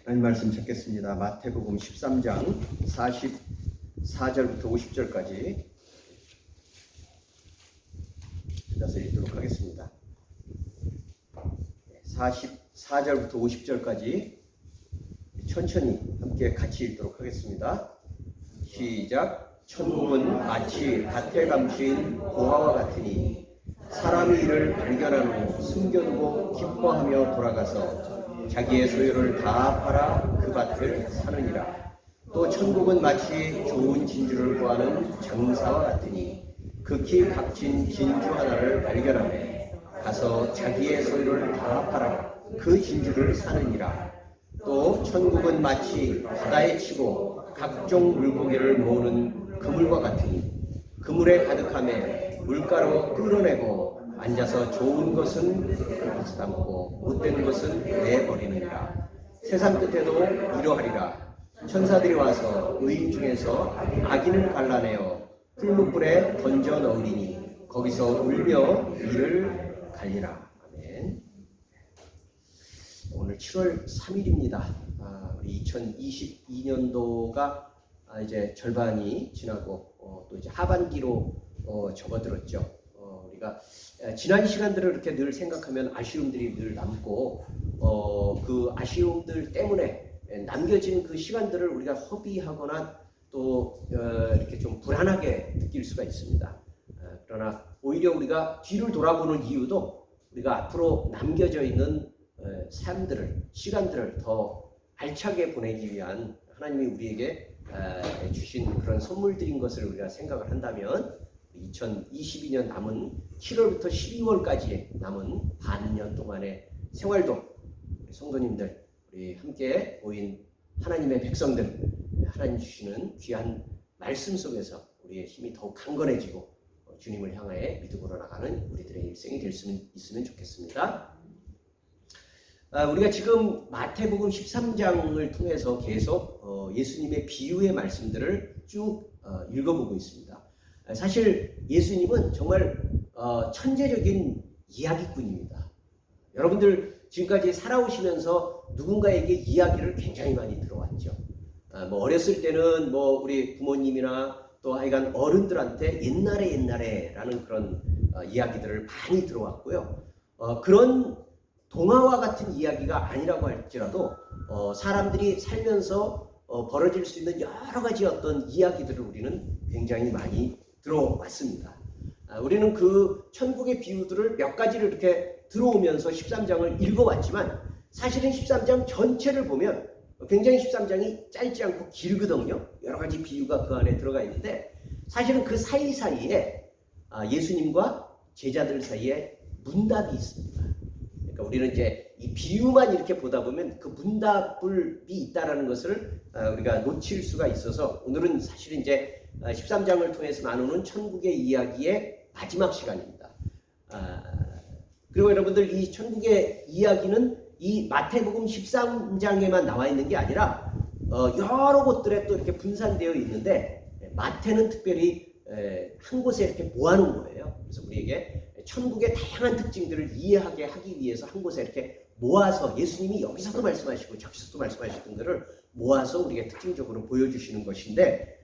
하나님 말씀 찾겠습니다. 마태복음 13장 44절부터 50절까지 찾아서 읽도록 하겠습니다. 44절부터 50절까지 천천히 함께 같이 읽도록 하겠습니다. 시작. 천국은 마치 밭에 감추인 보화와 같으니 사람이 이를 발견한 후 숨겨두고 기뻐하며 돌아가서 자기의 소유를 다 팔아 그 밭을 사느니라. 또 천국은 마치 좋은 진주를 구하는 장사와 같으니 극히 값진 진주 하나를 발견하매 가서 자기의 소유를 다 팔아 그 진주를 사느니라. 또 천국은 마치 바다에 치고 각종 물고기를 모으는 그물과 같으니 그물에 가득하며 물가로 끌어내고 앉아서 좋은 것은 그릇에 담고 못된 것은 내버리느니라. 세상 끝에도 이러하리라. 천사들이 와서 의인 중에서 악인을 갈라내어 풀무불에 던져 넣으리니 거기서 울며 이를 갈리라. 아멘. 오늘 7월 3일입니다. 우리 2022년도가 이제 절반이 지나고 또 이제 하반기로 접어들었죠. 우리가 지난 시간들을 이렇게 늘 생각하면 아쉬움들이 늘 남고 그 아쉬움들 때문에 남겨진 그 시간들을 우리가 허비하거나 또 이렇게 좀 불안하게 느낄 수가 있습니다. 그러나 오히려 우리가 뒤를 돌아보는 이유도 우리가 앞으로 남겨져 있는 삶들을, 시간들을 더 알차게 보내기 위한 하나님이 우리에게 주신 그런 선물들인 것을 우리가 생각을 한다면 2022년 남은 7월부터 12월까지의 남은 반년 동안의 생활도 성도님들, 우리 함께 모인 하나님의 백성들, 하나님 주시는 귀한 말씀 속에서 우리의 힘이 더욱 강건해지고 주님을 향하여 믿음으로 나가는 우리들의 일생이 될 수 있으면 좋겠습니다. 우리가 지금 마태복음 13장을 통해서 계속 예수님의 비유의 말씀들을 쭉 읽어보고 있습니다. 사실 예수님은 정말 천재적인 이야기꾼입니다. 여러분들 지금까지 살아오시면서 누군가에게 이야기를 굉장히 많이 들어왔죠. 뭐 어렸을 때는 뭐 우리 부모님이나 또 하여간 어른들한테 옛날에라는 그런 이야기들을 많이 들어왔고요. 그런 동화와 같은 이야기가 아니라고 할지라도 사람들이 살면서 벌어질 수 있는 여러 가지 어떤 이야기들을 우리는 굉장히 많이 들어왔습니다. 우리는 그 천국의 비유들을 몇 가지를 이렇게 들어오면서 13장을 읽어왔지만 사실은 13장 전체를 보면 굉장히 13장이 짧지 않고 길거든요. 여러 가지 비유가 그 안에 들어가 있는데 사실은 그 사이사이에 예수님과 제자들 사이에 문답이 있습니다. 그러니까 우리는 이제 이 비유만 이렇게 보다 보면 그 문답이 있다라는 것을 우리가 놓칠 수가 있어서 오늘은 사실은 이제 13장을 통해서 나누는 천국의 이야기의 마지막 시간입니다. 그리고 여러분들 이 천국의 이야기는 이 마태복음 13장에만 나와 있는 게 아니라 여러 곳들에 또 이렇게 분산되어 있는데 마태는 특별히 한 곳에 이렇게 모아놓은 거예요. 그래서 우리에게 천국의 다양한 특징들을 이해하게 하기 위해서 한 곳에 이렇게 모아서 예수님이 여기서도 말씀하시고 저기서도 말씀하시던 것들을 모아서 우리에게 특징적으로 보여주시는 것인데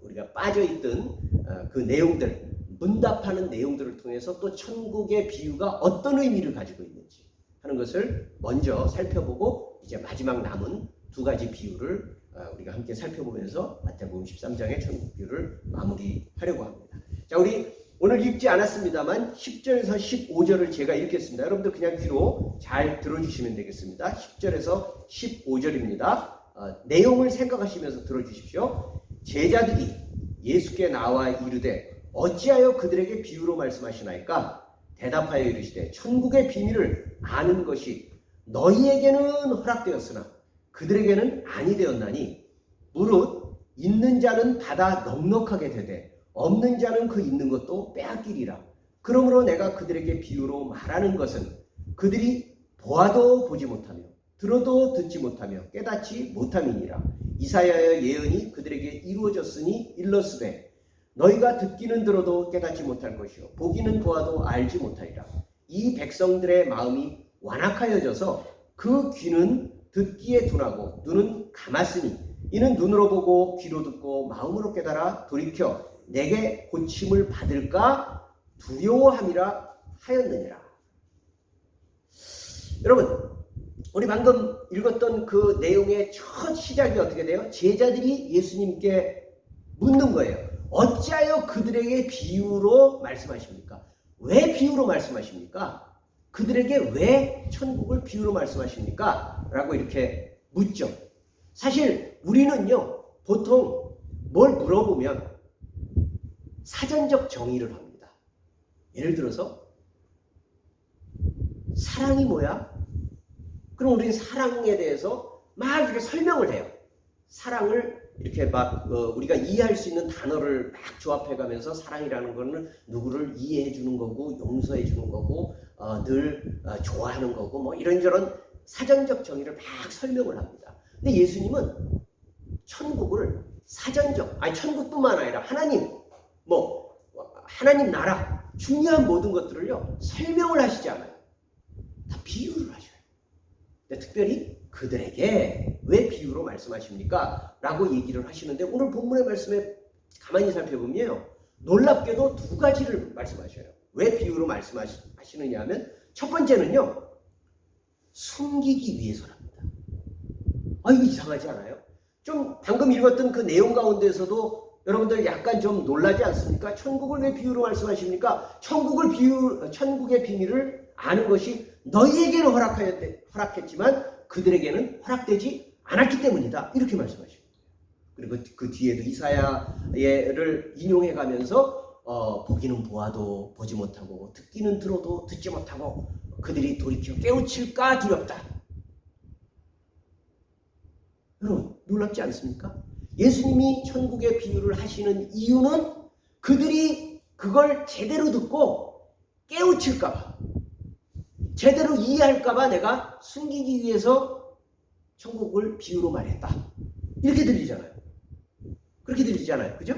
우리가 빠져있던 그 내용들, 문답하는 내용들을 통해서 또 천국의 비유가 어떤 의미를 가지고 있는지 하는 것을 먼저 살펴보고 이제 마지막 남은 두 가지 비유를 우리가 함께 살펴보면서 마태복음 13장의 천국 비유를 마무리하려고 합니다. 자, 우리 오늘 읽지 않았습니다만 10절에서 15절을 제가 읽겠습니다. 여러분들 그냥 귀로 잘 들어주시면 되겠습니다. 10절에서 15절입니다. 내용을 생각하시면서 들어주십시오. 제자들이 예수께 나와 이르되 어찌하여 그들에게 비유로 말씀하시나이까? 대답하여 이르시되 천국의 비밀을 아는 것이 너희에게는 허락되었으나 그들에게는 아니 되었나니 무릇 있는 자는 받아 넉넉하게 되되 없는 자는 그 있는 것도 빼앗기리라. 그러므로 내가 그들에게 비유로 말하는 것은 그들이 보아도 보지 못하며 들어도 듣지 못하며 깨닫지 못함이니라. 이사야의 예언이 그들에게 이루어졌으니 일렀으되 너희가 듣기는 들어도 깨닫지 못할 것이요 보기는 보아도 알지 못하리라. 이 백성들의 마음이 완악하여져서 그 귀는 듣기에 둔하고 눈은 감았으니 이는 눈으로 보고 귀로 듣고 마음으로 깨달아 돌이켜 내게 고침을 받을까 두려워함이라 하였느니라. 여러분, 우리 방금 읽었던 그 내용의 첫 시작이 어떻게 돼요? 제자들이 예수님께 묻는 거예요. 어찌하여 그들에게 비유로 말씀하십니까? 왜 비유로 말씀하십니까? 그들에게 왜 천국을 비유로 말씀하십니까? 라고 이렇게 묻죠. 사실 우리는요, 보통 뭘 물어보면 사전적 정의를 합니다. 예를 들어서 사랑이 뭐야? 그럼 우리는 사랑에 대해서 막 이렇게 설명을 해요. 사랑을 이렇게 막 우리가 이해할 수 있는 단어를 막 조합해가면서 사랑이라는 거는 누구를 이해해 주는 거고 용서해 주는 거고 늘 좋아하는 거고 뭐 이런저런 사전적 정의를 막 설명을 합니다. 근데 예수님은 천국을 사전적, 아니 천국뿐만 아니라 하나님, 뭐 하나님 나라 중요한 모든 것들을요 설명을 하시지 않아요. 다 비유를 하셔요. 근데 특별히 그들에게 왜 비유로 말씀하십니까? 라고 얘기를 하시는데 오늘 본문의 말씀에 가만히 살펴보면요, 놀랍게도 두 가지를 말씀하셔요. 왜 비유로 말씀하시느냐 하면 첫 번째는요, 숨기기 위해서랍니다. 이거 이상하지 않아요? 좀 방금 읽었던 그 내용 가운데서도 여러분들 약간 좀 놀라지 않습니까? 천국을 왜 비유로 말씀하십니까? 천국의 비밀을 아는 것이 너희에게는 허락했지만 그들에게는 허락되지 않았기 때문이다. 이렇게 말씀하십니다. 그리고 그 뒤에도 이사야를 인용해 가면서 보기는 보아도 보지 못하고 듣기는 들어도 듣지 못하고 그들이 돌이켜 깨우칠까 두렵다. 여러분 놀랍지 않습니까? 예수님이 천국의 비유를 하시는 이유는 그들이 그걸 제대로 듣고 깨우칠까 봐, 제대로 이해할까 봐 내가 숨기기 위해서 천국을 비유로 말했다. 이렇게 들리잖아요. 그렇게 들리잖아요. 그죠?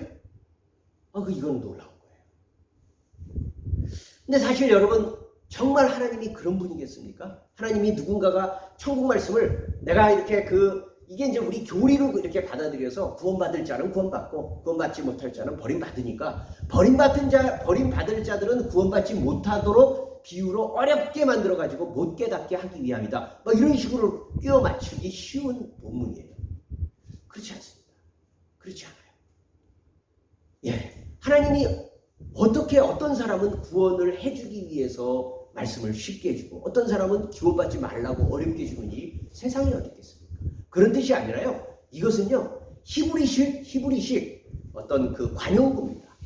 이건 놀라운 거예요. 근데 사실 여러분, 정말 하나님이 그런 분이겠습니까? 하나님이 누군가가 천국 말씀을 내가 이렇게 이게 이제 우리 교리로 이렇게 받아들여서 구원받을 자는 구원받고 구원받지 못할 자는 버림받으니까 버림받을 자들은 구원받지 못하도록 비유로 어렵게 만들어가지고 못 깨닫게 하기 위함이다. 이런 식으로 끼워 맞추기 쉬운 본문이에요. 그렇지 않습니다. 그렇지 않아요. 예, 하나님이 어떻게 어떤 사람은 구원을 해주기 위해서 말씀을 쉽게 해주고 어떤 사람은 구원받지 말라고 어렵게 해주는 일이 세상에 어디 있겠습니까? 그런 뜻이 아니라요. 이것은요, 히브리식 어떤 그 관용구입니다.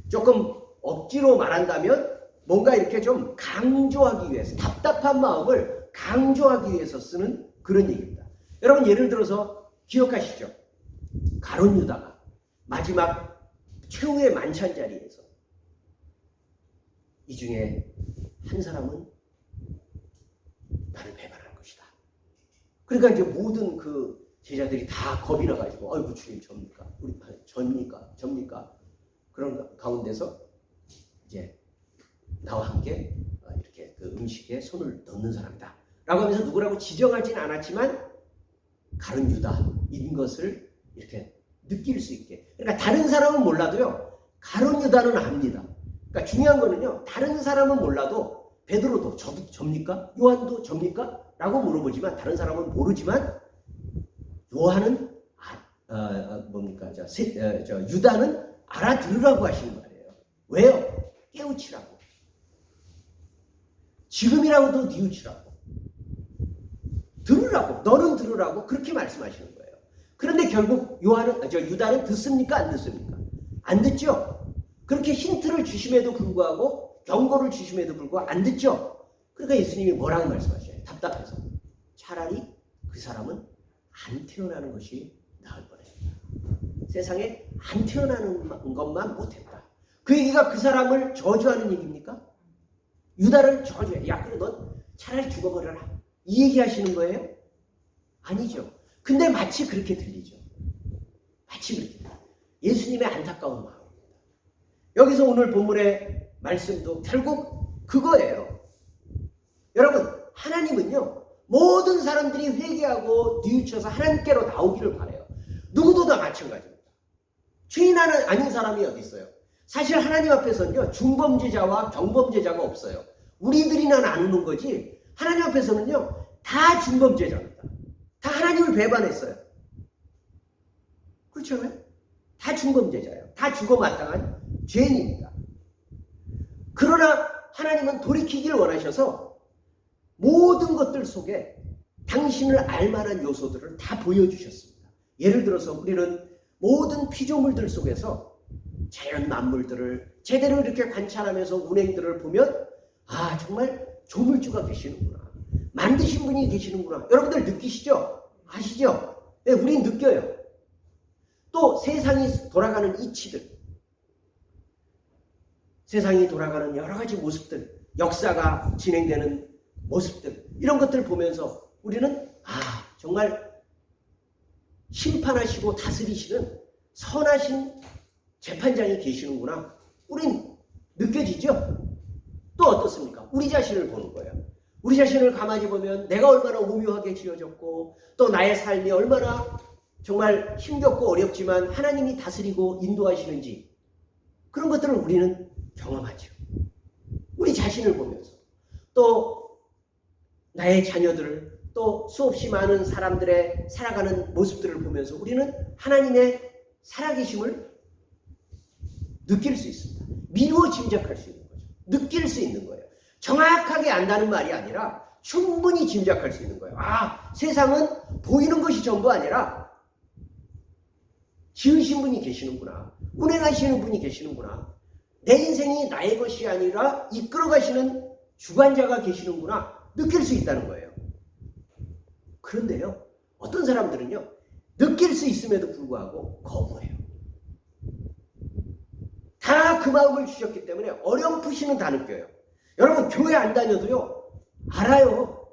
조금 억지로 말한다면 뭔가 이렇게 좀 강조하기 위해서, 답답한 마음을 강조하기 위해서 쓰는 그런 얘기입니다. 여러분 예를 들어서 기억하시죠? 가룟 유다가 마지막 최후의 만찬 자리에서 이 중에 한 사람은 나를 배반할 것이다. 그러니까 이제 모든 그 제자들이 다 겁이 나가지고 아이고 주님 접니까? 우리 접니까? 그런 가운데서 이제 나와 함께 이렇게 그 음식에 손을 넣는 사람이다 라고 하면서 누구라고 지정하진 않았지만 가룟 유다인 것을 이렇게 느낄 수 있게, 그러니까 다른 사람은 몰라도요 가룟 유다는 압니다. 그러니까 중요한 거는요, 다른 사람은 몰라도 베드로도 접니까? 요한도 접니까? 라고 물어보지만 다른 사람은 모르지만 요한은 유다는 알아들으라고 하시는 말이에요. 왜요? 깨우치라고. 지금이라고도 뉘우치라고. 들으라고. 너는 들으라고. 그렇게 말씀하시는 거예요. 그런데 결국 유다는 듣습니까? 안 듣습니까? 안 듣죠? 그렇게 힌트를 주심에도 불구하고 경고를 주심에도 불구하고 안 듣죠? 그러니까 예수님이 뭐라고 말씀하셔요? 답답해서. 차라리 그 사람은 안 태어나는 것이 나을 뻔했다. 세상에 안 태어나는 것만 못했다. 그 얘기가 그 사람을 저주하는 얘기입니까? 유다를 저주해. 야, 그래 넌 차라리 죽어버려라. 이 얘기 하시는 거예요? 아니죠. 근데 마치 그렇게 들리죠. 마치 그렇게 들려요. 예수님의 안타까운 마음입니다. 여기서 오늘 본문의 말씀도 결국 그거예요. 여러분, 하나님은요 모든 사람들이 회개하고 뉘우쳐서 하나님께로 나오기를 바라요. 누구도 다 마찬가지입니다. 죄인 아닌 사람이 어디 있어요? 사실 하나님 앞에서는요, 중범죄자와 경범죄자가 없어요. 우리들이나 나누는 거지, 하나님 앞에서는요, 다 중범죄자입니다. 다 하나님을 배반했어요. 그렇잖아요? 다 중범죄자예요. 다 죽어마땅한 죄인입니다. 그러나 하나님은 돌이키길 원하셔서 모든 것들 속에 당신을 알만한 요소들을 다 보여주셨습니다. 예를 들어서 우리는 모든 피조물들 속에서 자연 만물들을 제대로 이렇게 관찰하면서 운행들을 보면 아, 정말 조물주가 계시는구나. 만드신 분이 계시는구나. 여러분들 느끼시죠? 아시죠? 네, 우린 느껴요. 또 세상이 돌아가는 이치들, 세상이 돌아가는 여러 가지 모습들, 역사가 진행되는 모습들, 이런 것들을 보면서 우리는 아, 정말 심판하시고 다스리시는 선하신 재판장이 계시는구나. 우린 느껴지죠? 또 어떻습니까? 우리 자신을 보는 거예요. 우리 자신을 가만히 보면 내가 얼마나 오묘하게 지어졌고 또 나의 삶이 얼마나 정말 힘겹고 어렵지만 하나님이 다스리고 인도하시는지 그런 것들을 우리는 경험하죠. 우리 자신을 보면서 또 나의 자녀들을 또 수없이 많은 사람들의 살아가는 모습들을 보면서 우리는 하나님의 살아계심을 느낄 수 있습니다. 미루어 짐작할 수 있는 거죠. 느낄 수 있는 거예요. 정확하게 안다는 말이 아니라 충분히 짐작할 수 있는 거예요. 아, 세상은 보이는 것이 전부 아니라 지으신 분이 계시는구나. 운행하시는 분이 계시는구나. 내 인생이 나의 것이 아니라 이끌어가시는 주관자가 계시는구나. 느낄 수 있다는 거예요. 그런데요, 어떤 사람들은요, 느낄 수 있음에도 불구하고 거부해요. 다 그 마음을 주셨기 때문에 어렴풋이는 다 느껴요. 여러분, 교회 안 다녀도요, 알아요.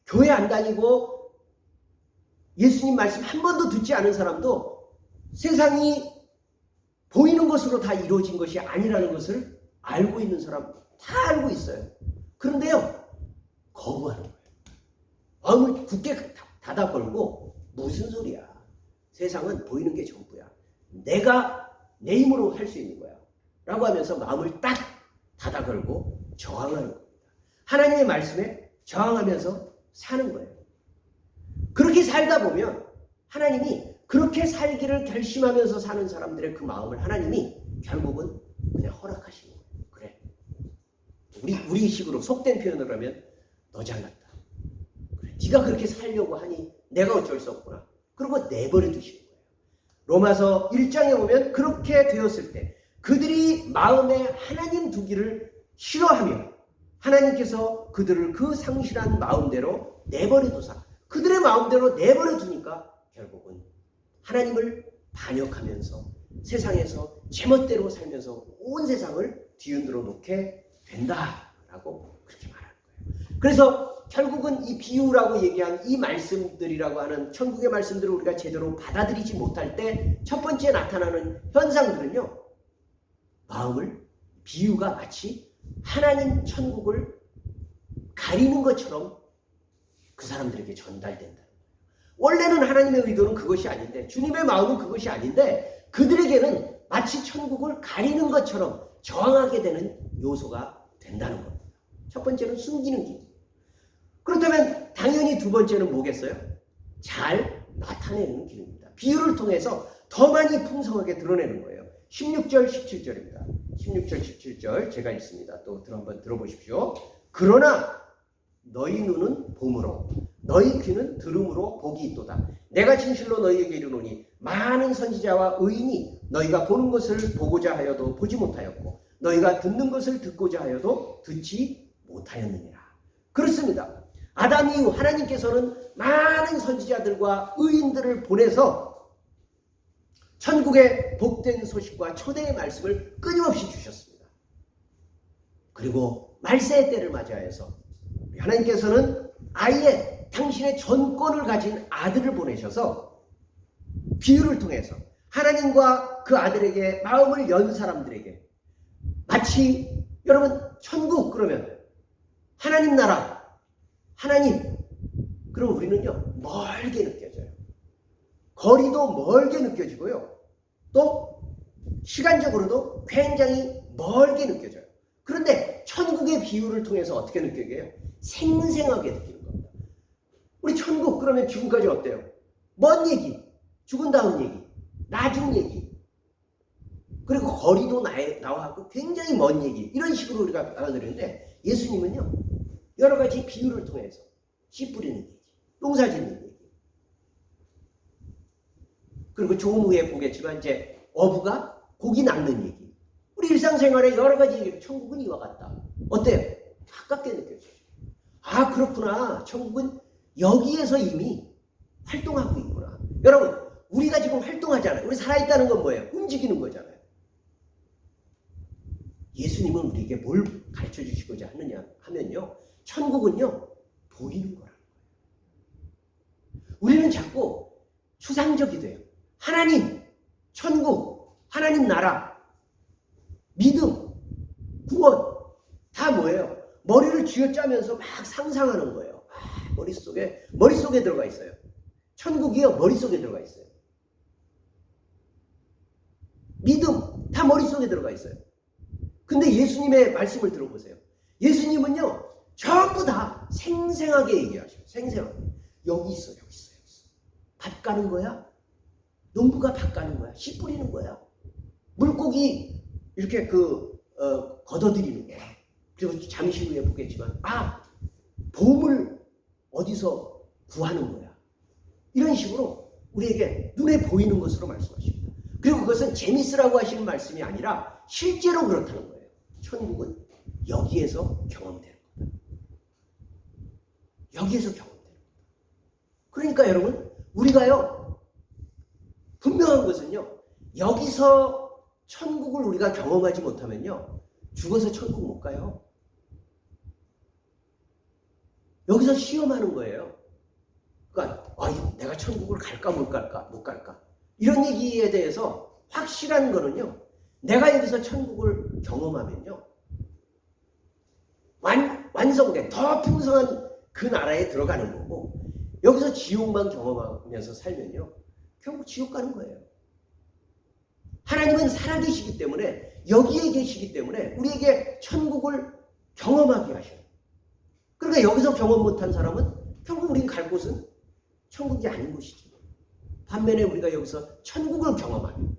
교회 안 다니고 예수님 말씀 한 번도 듣지 않은 사람도 세상이 보이는 것으로 다 이루어진 것이 아니라는 것을 알고 있는 사람 다 알고 있어요. 그런데요, 거부하는 거예요. 마음을 굳게 닫아 걸고 무슨 소리야. 세상은 보이는 게 전부야. 내가 내 힘으로 할 수 있는 거야. 라고 하면서 마음을 딱 닫아 걸고 저항하는 겁니다. 하나님의 말씀에 저항하면서 사는 거예요. 그렇게 살다 보면 하나님이 그렇게 살기를 결심하면서 사는 사람들의 그 마음을 하나님이 결국은 그냥 허락하시는 거예요. 그래. 우리 식으로 속된 표현을 하면 너 잘났다. 그래. 네가 그렇게 살려고 하니 내가 어쩔 수 없구나. 그리고 내버려 두시는 거예요. 로마서 1장에 보면 그렇게 되었을 때 그들이 마음에 하나님 두기를 싫어하며 하나님께서 그들을 그 상실한 마음대로 내버려 두사 그들의 마음대로 내버려 두니까 결국은 하나님을 반역하면서 세상에서 제멋대로 살면서 온 세상을 뒤흔들어 놓게 된다라고 그렇게 말하는 거예요. 그래서 결국은 이 비유라고 얘기한 이 말씀들이라고 하는 천국의 말씀들을 우리가 제대로 받아들이지 못할 때 첫 번째 나타나는 현상들은요, 마음을 비유가 마치 하나님 천국을 가리는 것처럼 그 사람들에게 전달된다. 원래는 하나님의 의도는 그것이 아닌데, 주님의 마음은 그것이 아닌데 그들에게는 마치 천국을 가리는 것처럼 저항하게 되는 요소가 된다는 겁니다. 첫 번째는 숨기는 길. 그렇다면 당연히 두 번째는 뭐겠어요? 잘 나타내는 길입니다. 비유를 통해서 더 많이 풍성하게 드러내는 거예요. 16절 17절입니다. 16절 17절 제가 읽습니다. 또 한번 들어보십시오. 그러나 너희 눈은 봄으로 너희 귀는 들음으로 복이 있도다. 내가 진실로 너희에게 이르노니 많은 선지자와 의인이 너희가 보는 것을 보고자 하여도 보지 못하였고 너희가 듣는 것을 듣고자 하여도 듣지 못하였느니라. 그렇습니다. 아담 이후 하나님께서는 많은 선지자들과 의인들을 보내서 천국의 복된 소식과 초대의 말씀을 끊임없이 주셨습니다. 그리고 말세의 때를 맞이하여서 하나님께서는 아예 당신의 전권을 가진 아들을 보내셔서 비유를 통해서 하나님과 그 아들에게 마음을 연 사람들에게 마치 여러분 천국 그러면 하나님 나라, 하나님 그럼 우리는요 멀게 느껴져요. 거리도 멀게 느껴지고요. 또 시간적으로도 굉장히 멀게 느껴져요. 그런데 천국의 비유를 통해서 어떻게 느껴져요? 생생하게 느끼는 겁니다. 우리 천국 그러면 지금까지 어때요? 먼 얘기, 죽은 다음 얘기, 나중 얘기, 그리고 거리도 나와갖고 굉장히 먼 얘기, 이런 식으로 우리가 받아들이는데 예수님은요 여러 가지 비유를 통해서 씨 뿌리는 얘기, 농사 짓는 얘기, 그리고 조금 후에 보겠지만 이제 어부가 고기 낚는 얘기, 우리 일상생활에 여러 가지 얘기를 천국은 이와 같다. 어때요? 가깝게 느껴져요. 아 그렇구나. 천국은 여기에서 이미 활동하고 있구나. 여러분 우리가 지금 활동하잖아요. 우리 살아있다는 건 뭐예요? 움직이는 거잖아요. 예수님은 우리에게 뭘 가르쳐 주시고자 하느냐 하면요, 천국은요 보이는 거라는 거예요. 우리는 자꾸 추상적이 돼요. 하나님, 천국, 하나님 나라, 믿음, 구원 다 뭐예요? 머리를 쥐어짜면서 막 상상하는 거예요. 아, 머릿속에 들어가 있어요. 천국이요 머릿속에 들어가 있어요. 믿음 다 머릿속에 들어가 있어요. 근데 예수님의 말씀을 들어보세요. 예수님은요 전부 다 생생하게 얘기하셔요. 생생하게. 여기 있어, 여기 있어, 여기 있어. 밭 가는 거야? 농부가 밭 가는 거야? 씨 뿌리는 거야? 물고기 이렇게 걷어들이는 거야. 그리고 잠시 후에 보겠지만 보물 어디서 구하는 거야. 이런 식으로 우리에게 눈에 보이는 것으로 말씀하십니다. 그리고 그것은 재밌으라고 하시는 말씀이 아니라 실제로 그렇다는 거예요. 천국은 여기에서 경험되는 거다. 여기에서 경험되는 거다. 그러니까 여러분 우리가요 분명한 것은요, 여기서 천국을 우리가 경험하지 못하면요 죽어서 천국 못 가요. 여기서 시험하는 거예요. 그러니까 내가 천국을 갈까 못 갈까 이런 얘기에 대해서 확실한 거는요, 내가 여기서 천국을 경험하면요 완성된 더 풍성한 그 나라에 들어가는 거고, 여기서 지옥만 경험하면서 살면요 결국 지옥 가는 거예요. 하나님은 살아계시기 때문에, 여기에 계시기 때문에 우리에게 천국을 경험하게 하셔요. 그러니까 여기서 경험 못한 사람은 결국 우린 갈 곳은 천국이 아닌 곳이죠. 반면에 우리가 여기서 천국을 경험하면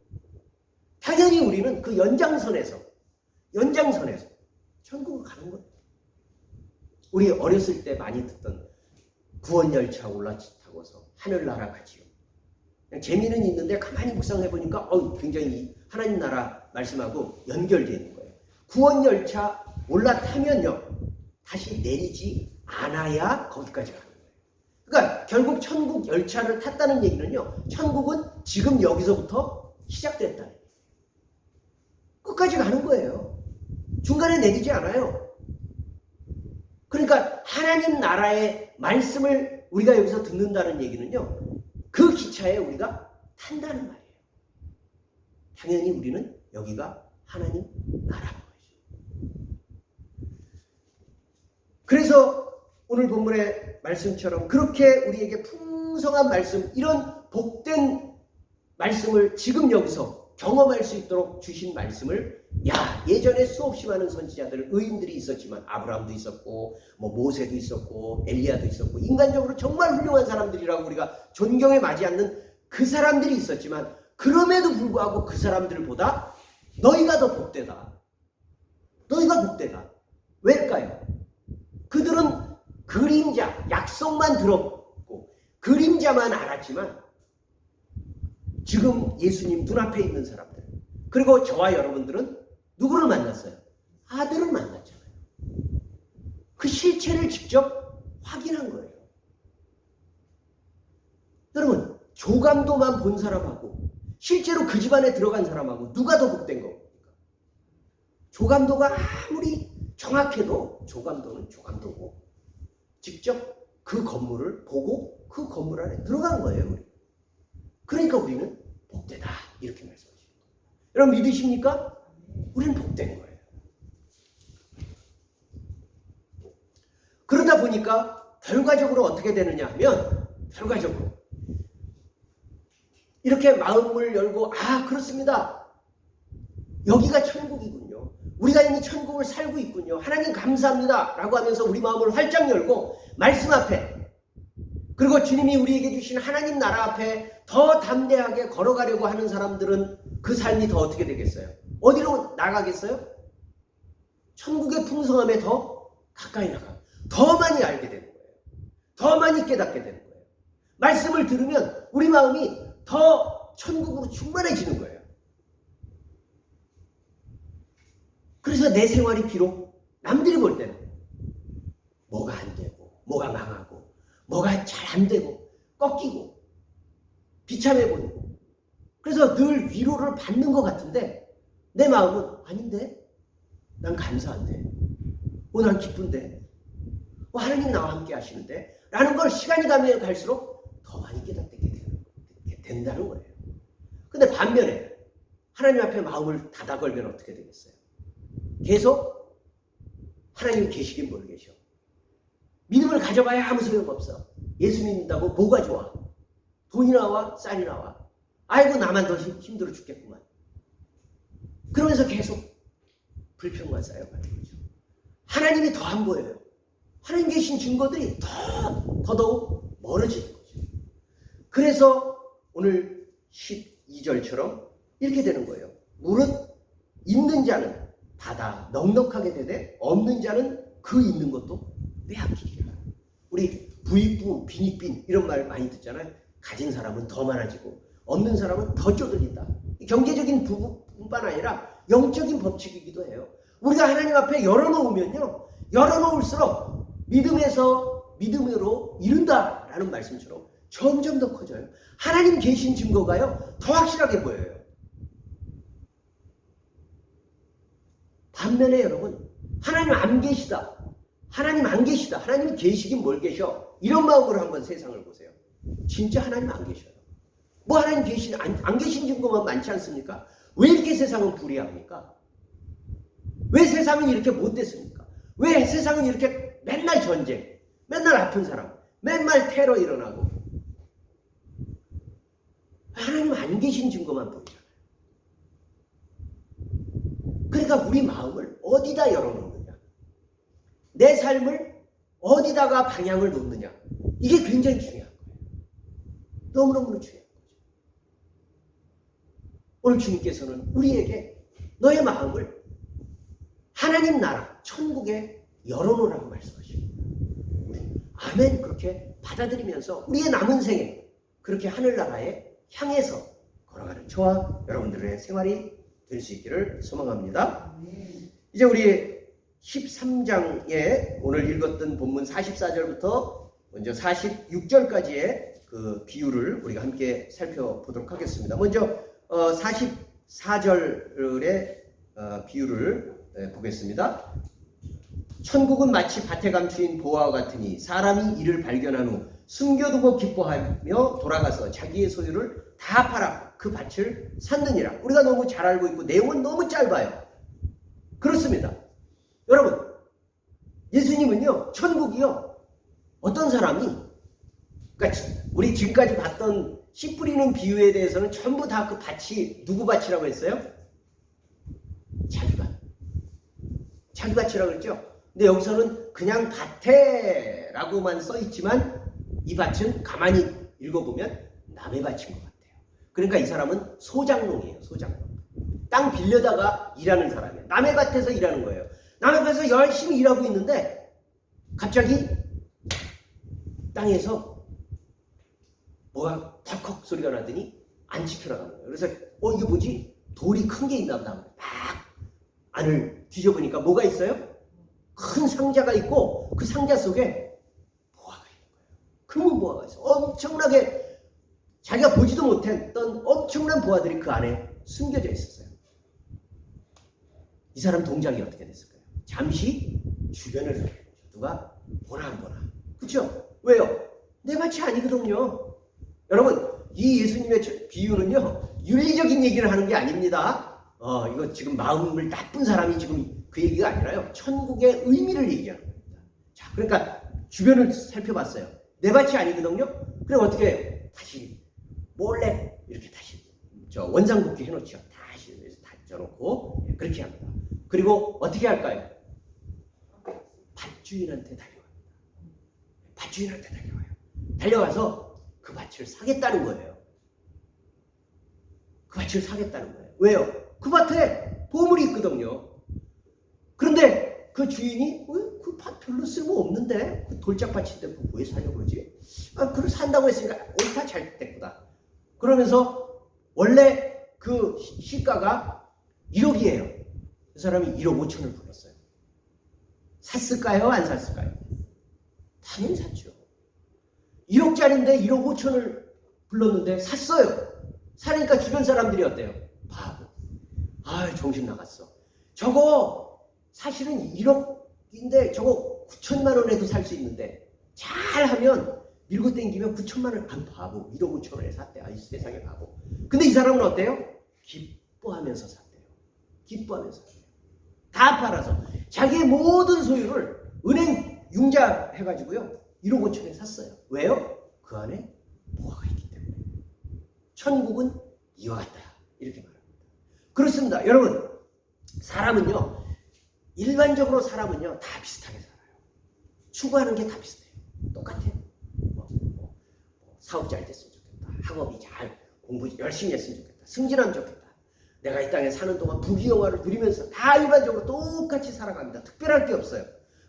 당연히 우리는 그 연장선에서 천국을 가는 거예요. 우리 어렸을 때 많이 듣던 구원열차 올라타고서 하늘나라 가지요. 재미는 있는데 가만히 묵상해보니까 굉장히 하나님 나라 말씀하고 연결되어 있는 거예요. 구원열차 올라타면요 다시 내리지 않아야 거기까지 가는 거예요. 그러니까 결국 천국 열차를 탔다는 얘기는요, 천국은 지금 여기서부터 시작됐다는 얘기예요. 끝까지 가는 거예요. 중간에 내리지 않아요. 그러니까 하나님 나라의 말씀을 우리가 여기서 듣는다는 얘기는요, 그 기차에 우리가 탄다는 말이에요. 당연히 우리는 여기가 하나님 나라인 거죠. 그래서 오늘 본문의 말씀처럼 그렇게 우리에게 풍성한 말씀, 이런 복된 말씀을 지금 여기서 경험할 수 있도록 주신 말씀을, 예전에 수없이 많은 선지자들, 의인들이 있었지만 아브라함도 있었고 모세도 있었고 엘리야도 있었고 인간적으로 정말 훌륭한 사람들이라고 우리가 존경에 맞지 않는 그 사람들이 있었지만, 그럼에도 불구하고 그 사람들보다 너희가 더 복되다. 너희가 복되다. 왜일까요? 그들은 그림자, 약속만 들었고 그림자만 알았지만 지금 예수님 눈앞에 있는 사람들, 그리고 저와 여러분들은 누구를 만났어요? 아들을 만났잖아요. 그 실체를 직접 확인한 거예요. 여러분, 조감도만 본 사람하고 실제로 그 집안에 들어간 사람하고 누가 더 복된 겁니까? 조감도가 아무리 정확해도 조감도는 조감도고 직접 그 건물을 보고 그 건물 안에 들어간 거예요. 우리. 그러니까 우리는 복되다, 이렇게 말씀하십니다. 여러분 믿으십니까? 우리는 복된 거예요. 그러다 보니까 결과적으로 어떻게 되느냐 하면 결과적으로 이렇게 마음을 열고 그렇습니다. 여기가 천국이군요. 우리가 이미 천국을 살고 있군요. 하나님 감사합니다 라고 하면서 우리 마음을 활짝 열고 말씀 앞에 그리고 주님이 우리에게 주신 하나님 나라 앞에 더 담대하게 걸어가려고 하는 사람들은 그 삶이 더 어떻게 되겠어요? 어디로 나가겠어요? 천국의 풍성함에 더 가까이 나가. 더 많이 알게 되는 거예요. 더 많이 깨닫게 되는 거예요. 말씀을 들으면 우리 마음이 더 천국으로 충만해지는 거예요. 그래서 내 생활이 비록 남들이 볼 때는 뭐가 안 되고 뭐가 망하고 뭐가 잘 안 되고 꺾이고 비참해 보이고 그래서 늘 위로를 받는 것 같은데 내 마음은 아닌데 난 감사한데 난 기쁜데 하나님 나와 함께 하시는데 라는 걸 시간이 가면 갈수록 더 많이 깨닫게 된다는 거예요. 근데 반면에 하나님 앞에 마음을 닫아 걸면 어떻게 되겠어요? 계속 하나님 계시긴 모르겠죠. 믿음을 가져봐야 아무 소용없어. 예수 믿는다고 뭐가 좋아? 돈이 나와? 쌀이 나와? 아이고 나만 더 힘들어 죽겠구만. 그러면서 계속 불평만 쌓여가는 거죠. 하나님이 더 안 보여요. 하나님 계신 증거들이 더더욱 멀어지는 거죠. 그래서 오늘 12절처럼 이렇게 되는 거예요. 무릇 있는 자는 받아 넉넉하게 되되 없는 자는 그 있는 것도 빼앗기리라. 우리 부익부 빈익빈 이런 말 많이 듣잖아요. 가진 사람은 더 많아지고 없는 사람은 더 쪼들린다. 경제적인 부분뿐만 아니라 영적인 법칙이기도 해요. 우리가 하나님 앞에 열어놓으면요, 열어놓을수록 믿음에서 믿음으로 이룬다라는 말씀처럼 점점 더 커져요. 하나님 계신 증거가요 더 확실하게 보여요. 반면에 여러분 하나님 안 계시다, 하나님 안 계시다, 하나님이 계시긴 뭘 계셔, 이런 마음으로 한번 세상을 보세요. 진짜 하나님 안 계셔요. 뭐 하나님 안 계신 증거만 많지 않습니까? 왜 이렇게 세상은 불의합니까? 왜 세상은 이렇게 못됐습니까? 왜 세상은 이렇게 맨날 전쟁, 맨날 아픈 사람, 맨날 테러 일어나고, 하나님 안 계신 증거만 보이잖아요. 그러니까 우리 마음을 어디다 열어놓느냐, 내 삶을 어디다가 방향을 놓느냐, 이게 굉장히 중요한 거예요. 너무너무 중요한 거죠. 오늘 주님께서는 우리에게 너의 마음을 하나님 나라, 천국에 열어놓으라고 말씀하십니다. 아멘, 그렇게 받아들이면서 우리의 남은 생에 그렇게 하늘나라에 향해서 걸어가는 저와 여러분들의 생활이 될 수 있기를 소망합니다. 이제 우리 13장에 오늘 읽었던 본문 44절부터 먼저 46절까지의 그 비유를 우리가 함께 살펴보도록 하겠습니다. 먼저 44절의 비유를 보겠습니다. 천국은 마치 밭에 감추인 보화와 같으니 사람이 이를 발견한 후 숨겨두고 기뻐하며 돌아가서 자기의 소유를 다 팔아 그 밭을 샀느니라. 우리가 너무 잘 알고 있고 내용은 너무 짧아요. 그렇습니다. 여러분, 예수님은요, 천국이요, 어떤 사람이, 그러니까 우리 지금까지 봤던 씨 뿌리는 비유에 대해서는 전부 다 그 밭이 누구 밭이라고 했어요? 자기 밭. 자기 밭이라고 그랬죠? 근데 여기서는 그냥 밭에라고만 써있지만 이 밭은 가만히 읽어보면 남의 밭인 것 같아요. 그러니까 이 사람은 소장농이에요. 소장농. 땅 빌려다가 일하는 사람이에요. 남의 밭에서 일하는 거예요. 남의 밭에서 열심히 일하고 있는데 갑자기 땅에서 뭐가 덜컥 소리가 나더니 안 지켜나가는 거예요. 그래서 이게 뭐지? 돌이 큰 게 있나 보다. 막 안을 뒤져보니까 뭐가 있어요? 큰 상자가 있고 그 상자 속에 보화가 있는 거예요. 금은 보화가 있어요. 엄청나게 자기가 보지도 못했던 엄청난 보화들이 그 안에 숨겨져 있었어요. 이 사람 동작이 어떻게 됐을까요? 잠시 주변을 살펴보죠. 누가 보나 안 보나. 그렇죠? 왜요? 내 밭이 아니거든요. 여러분, 이 예수님의 비유는요, 윤리적인 얘기를 하는 게 아닙니다. 이거 지금 마음을 나쁜 사람이 지금 그 얘기가 아니라요, 천국의 의미를 얘기하는 겁니다. 자, 그러니까 주변을 살펴봤어요. 내 밭이 아니거든요. 그럼 어떻게 해요? 다시 몰래 이렇게 다시 원상복귀 해놓죠. 다시 닫혀놓고 그렇게 합니다. 그리고 어떻게 할까요? 밭주인한테 달려갑니다. 밭주인한테 달려가요. 달려가서 그 밭을 사겠다는 거예요. 그 밭을 사겠다는 거예요. 왜요? 그 밭에 보물이 있거든요. 그런데 그 주인이 그 밭 별로 쓸모 없는데 그 돌짝밭인데 그거 왜 사려고 그러지? 그걸 산다고 했으니까 옳다 잘 됐구나. 그러면서 원래 그 시가가 1억이에요. 그 사람이 1억 5천을 불렀어요. 샀을까요? 안 샀을까요? 당연히 샀죠. 1억짜리인데 1억 5천을 불렀는데 샀어요. 사니까 주변 사람들이 어때요? 바보. 정신 나갔어. 저거 사실은 1억인데 저거 9천만 원에도 살 수 있는데 잘하면 밀고 땡기면 9천만 원. 바보. 1억 5천 원에 샀대. 이 세상에 바보. 근데 이 사람은 어때요? 기뻐하면서 샀대요. 기뻐하면서 샀대요. 다 팔아서 자기의 모든 소유를 은행 융자해가지고요 1억 5천에 샀어요. 왜요? 그 안에 뭐가 있기 때문에. 천국은 이와 같다. 이렇게 말합니다. 그렇습니다. 여러분, 사람은요, 일반적으로 사람은요 다 비슷하게 살아요. 추구하는 게 다 비슷해요. 똑같아요. 사업 잘 됐으면 좋겠다. 학업이 잘 공부 열심히 했으면 좋겠다. 승진하면 좋겠다. 내가 이 땅에 사는 동안 부귀영화를 누리면서 다 일반적으로 똑같이 살아갑니다. 특별할 게 없어요.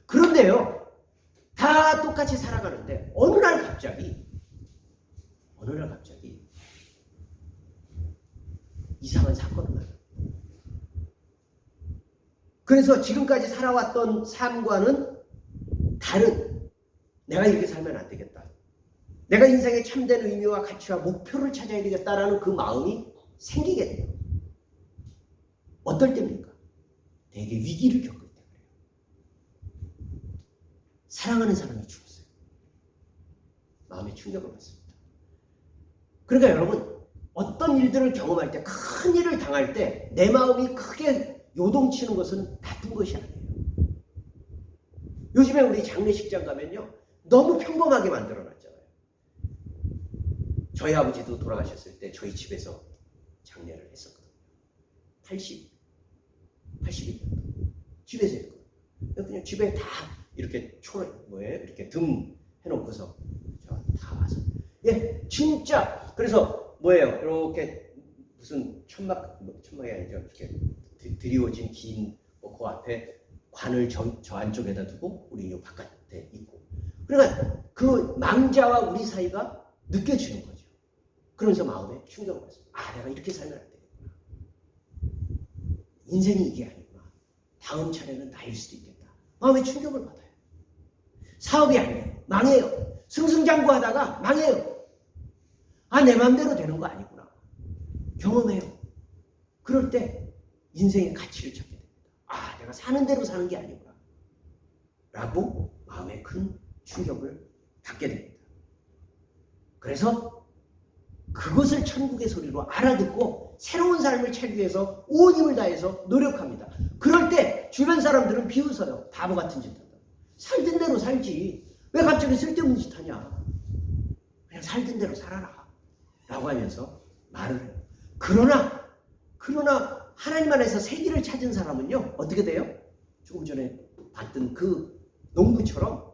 그런데요, 다 똑같이 살아가는데 어느 날 갑자기 이상한 사건을 나요. 그래서 지금까지 살아왔던 삶과는 다른, 내가 이렇게 살면 안 되겠다. 내가 인생의 참된 의미와 가치와 목표를 찾아야 되겠다라는 그 마음이 생기게 돼요. 어떨 때입니까? 되게 위기를 겪을 때 그래요. 사랑하는 사람이 죽었어요. 마음에 충격을 받습니다. 그러니까 여러분, 어떤 일들을 경험할 때, 큰 일을 당할 때 내 마음이 크게 요동치는 것은 나쁜 것이 아니에요. 요즘에 우리 장례식장 가면요, 너무 평범하게 만들어놨잖아요. 저희 아버지도 돌아가셨을 때 저희 집에서 장례를 했었거든요. 81년 집에서 했거든요. 그냥 집에 다 이렇게 이렇게 등 해놓고서 다 와서, 진짜. 그래서 이렇게 무슨 천막이 아니죠. 이렇게 드리워진 긴 그 앞에 관을 저 안쪽에다 두고 우리 이 바깥에 있고, 그러니까 그 망자와 우리 사이가 느껴지는 거죠. 그러면서 마음에 충격을 받습니다. 내가 이렇게 살면 안 되겠구나. 인생이 이게 아니구나. 다음 차례는 나일 수도 있겠다. 마음에 충격을 받아요. 사업이 안 돼요. 망해요. 승승장구하다가 망해요. 내 맘대로 되는 거 아니구나. 경험해요. 그럴 때 인생의 가치를 찾게 됩니다. 내가 사는 대로 사는 게 아니구나. 라고 마음에 큰 충격을 받게 됩니다. 그래서 그것을 천국의 소리로 알아듣고 새로운 삶을 찾기 위해서 온 힘을 다해서 노력합니다. 그럴 때 주변 사람들은 비웃어요. 바보 같은 짓 한다. 살던 대로 살지. 왜 갑자기 쓸데없는 짓 하냐. 그냥 살던 대로 살아라. 라고 하면서 말을 해요. 그러나 하나님 안에서 세기를 찾은 사람은요, 어떻게 돼요? 조금 전에 봤던 그 농부처럼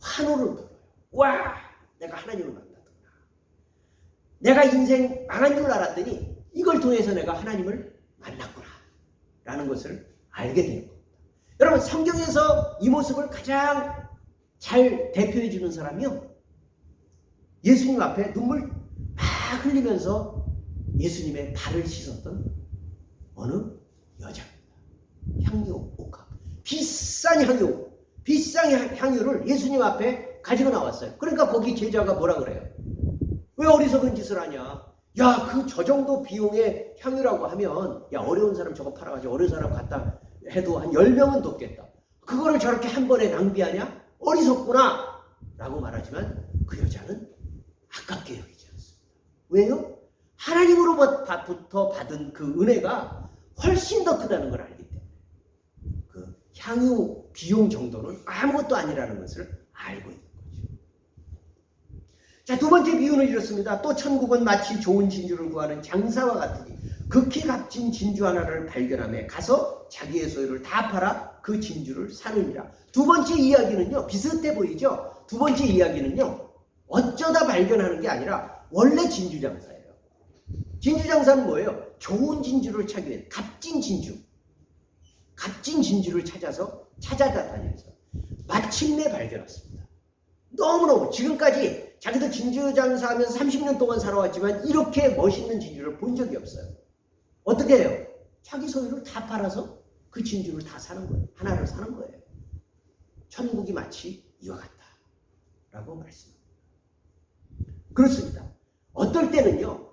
환호를 불어요. 와! 내가 하나님을 만났구나. 내가 인생 망한 줄 알았더니 이걸 통해서 내가 하나님을 만났구나. 라는 것을 알게 되는 겁니다. 여러분, 성경에서 이 모습을 가장 잘 대표해 주는 사람이요, 예수님 앞에 눈물 막 흘리면서 예수님의 발을 씻었던 어느 여자입니다. 향유 옥합. 비싼 향유를 예수님 앞에 가지고 나왔어요. 그러니까 거기 제자가 뭐라 그래요? 왜 어리석은 짓을 하냐? 저 정도 비용의 향유라고 하면, 어려운 사람 저거 팔아가지고 어려운 사람 갖다 해도 한 10명은 돕겠다. 그거를 저렇게 한 번에 낭비하냐? 어리석구나! 라고 말하지만 그 여자는 아깝게 여기지 않습니다. 왜요? 하나님으로부터 받은 그 은혜가 훨씬 더 크다는 걸 알기 때문에 그 향유 비용 정도는 아무것도 아니라는 것을 알고 있는 거죠. 자, 두 번째 비유는 이렇습니다. 또 천국은 마치 좋은 진주를 구하는 장사와 같으니 극히 값진 진주 하나를 발견하며 가서 자기의 소유를 다 팔아 그 진주를 사느니라. 두 번째 이야기는요, 비슷해 보이죠? 두 번째 이야기는요, 어쩌다 발견하는 게 아니라 원래 진주 장사예요. 진주 장사는 뭐예요? 좋은 진주를 찾기 위해 값진 진주를 찾아다니면서 마침내 발견했습니다. 너무너무 지금까지 자기도 진주 장사하면서 30년 동안 살아왔지만 이렇게 멋있는 진주를 본 적이 없어요. 어떻게 해요? 자기 소유를 다 팔아서 그 진주를 다 사는 거예요. 하나를 사는 거예요. 천국이 마치 이와 같다라고 말씀합니다. 그렇습니다. 어떨 때는요,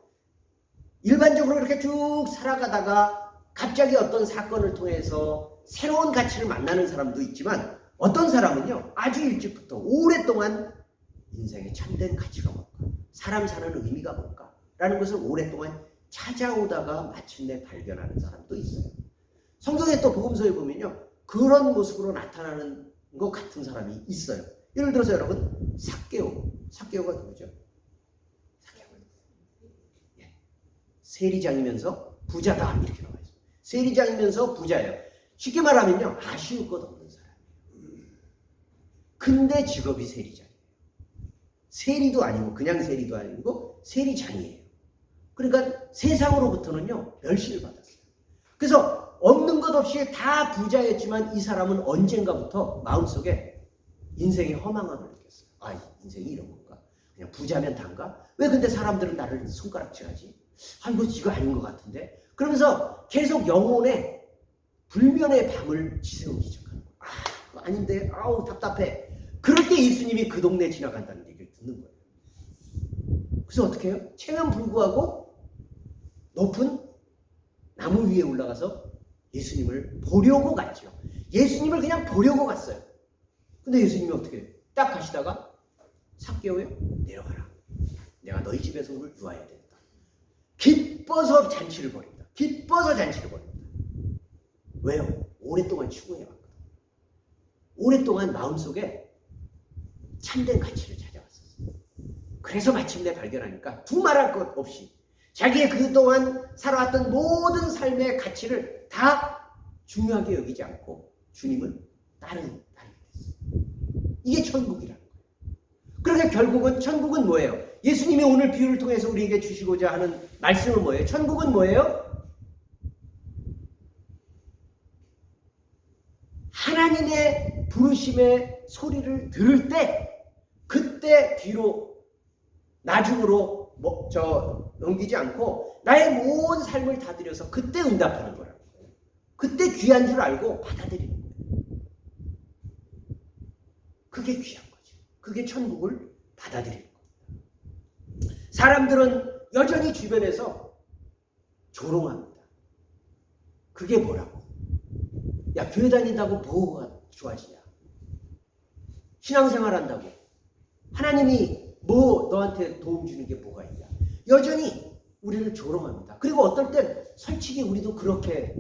일반적으로 이렇게 쭉 살아가다가 갑자기 어떤 사건을 통해서 새로운 가치를 만나는 사람도 있지만 어떤 사람은요, 아주 일찍부터 오랫동안 인생의 참된 가치가 뭘까? 사람 사는 의미가 뭘까? 라는 것을 오랫동안 찾아오다가 마침내 발견하는 사람도 있어요. 성경에 또 복음서에 보면요, 그런 모습으로 나타나는 것 같은 사람이 있어요. 예를 들어서 여러분, 삭개오가 누구죠? 세리장이면서 부자다 이렇게 나와 있어요. 세리장이면서 부자예요. 쉽게 말하면요, 아쉬울 것 없는 사람이에요. 근데 직업이 세리장이에요. 세리도 아니고 그냥 세리도 아니고 세리장이에요. 그러니까 세상으로부터는요, 멸시를 받았어요. 그래서 없는 것 없이 다 부자였지만 이 사람은 언젠가부터 마음속에 인생의 허망함을 느꼈어요. 아, 인생이 이런 건가? 그냥 부자면 단가? 왜 근데 사람들은 나를 손가락질하지? 아, 이거 아닌 것 같은데? 그러면서 계속 영혼에 불면의 밤을 지새우기 시작하는 거예요. 아, 그거 아닌데? 아우, 답답해. 그럴 때 예수님이 그 동네 지나간다는 얘기를 듣는 거예요. 그래서 어떻게 해요? 체면 불구하고 높은 나무 위에 올라가서 예수님을 보려고 갔죠. 예수님을 그냥 보려고 갔어요. 근데 예수님이 어떻게 해요? 딱 가시다가 삭개오요, 내려가라. 내가 너희 집에서 오늘 유하여야 된다. 기뻐서 잔치를 벌인다. 왜요? 오랫동안 추구해왔거든. 오랫동안 마음속에 참된 가치를 찾아왔었어요. 그래서 마침내 발견하니까 두말할 것 없이 자기의 그동안 살아왔던 모든 삶의 가치를 다 중요하게 여기지 않고 주님을 따르게 됐어요. 이게 천국이라는 거예요. 그러니까 결국은 천국은 뭐예요? 예수님이 오늘 비유를 통해서 우리에게 주시고자 하는 말씀은 뭐예요? 천국은 뭐예요? 하나님의 부르심의 소리를 들을 때 그때 뒤로 나중으로 넘기지 않고 나의 모든 삶을 다 들여서 그때 응답하는 거라고. 그때 귀한 줄 알고 받아들이는 거예요. 그게 귀한 거죠. 그게 천국을 받아들이는 겁니다. 사람들은 여전히 주변에서 조롱합니다. 그게 뭐라고? 야, 교회 다닌다고 뭐가 좋아지냐? 신앙생활 한다고 하나님이 뭐 너한테 도움 주는 게 뭐가 있냐? 여전히 우리를 조롱합니다. 그리고 어떨 땐 솔직히 우리도 그렇게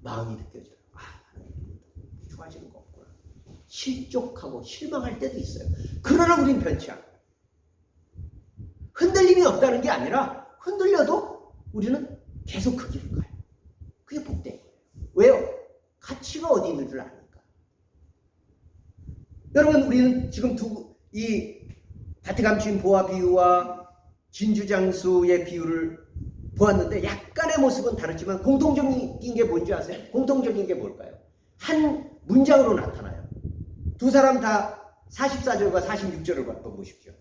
마음이 느껴져요. 아, 좋아지는 거 없구나. 실족하고 실망할 때도 있어요. 그러나 우린 변치 않아요. 흔들림이 없다는 게 아니라 흔들려도 우리는 계속 그 길을 가요. 그게 복된 거예요. 왜요? 가치가 어디 있는 줄 아니까. 여러분, 우리는 지금 이 밭에감춘 보화 비유와 진주장수의 비유를 보았는데 약간의 모습은 다르지만 공통적인 게 뭔지 아세요? 공통적인 게 뭘까요? 한 문장으로 나타나요. 두 사람 다 44절과 46절을 한번 보십시오.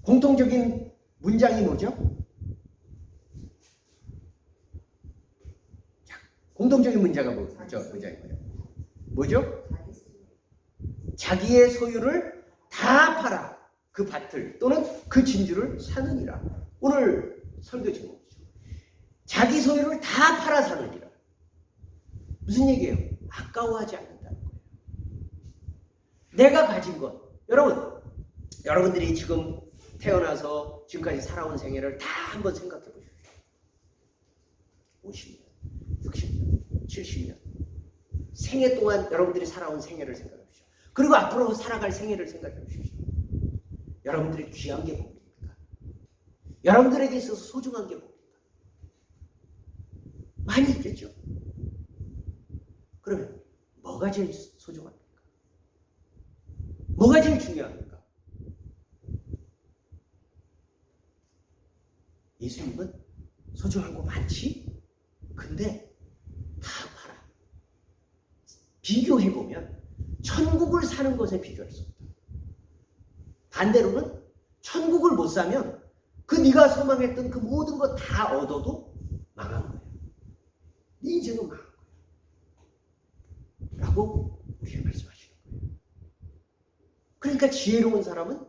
공통적인 문장이 뭐죠? 자, 공통적인 문장이 뭐죠? 자기의 소유를 다 팔아 그 밭을 또는 그 진주를 사느니라. 오늘 설교 제목이죠. 자기 소유를 다 팔아 사느니라. 무슨 얘기예요? 아까워하지 않는다는 거예요. 내가 가진 것. 여러분들이 지금 태어나서 지금까지 살아온 생애를 다 한번 생각해 보십시오. 50년, 60년, 70년 생애 동안 여러분들이 살아온 생애를 생각해 보십시오. 그리고 앞으로 살아갈 생애를 생각해 보십시오. 여러분들이 귀한 게 뭡니까? 여러분들에게 있어서 소중한 게 뭡니까? 많이 있겠죠. 그러면 뭐가 제일 소중합니까? 뭐가 제일 중요합니까? 예수님은 소중한 거 많지? 근데 다 팔아. 비교해보면 천국을 사는 것에 비교할 수 없다. 반대로는 천국을 못 사면 그 네가 소망했던 그 모든 거 다 얻어도 망한 거예요. 네 인생은 망한 거예요. 라고 우리가 말씀하시는 거예요. 그러니까 지혜로운 사람은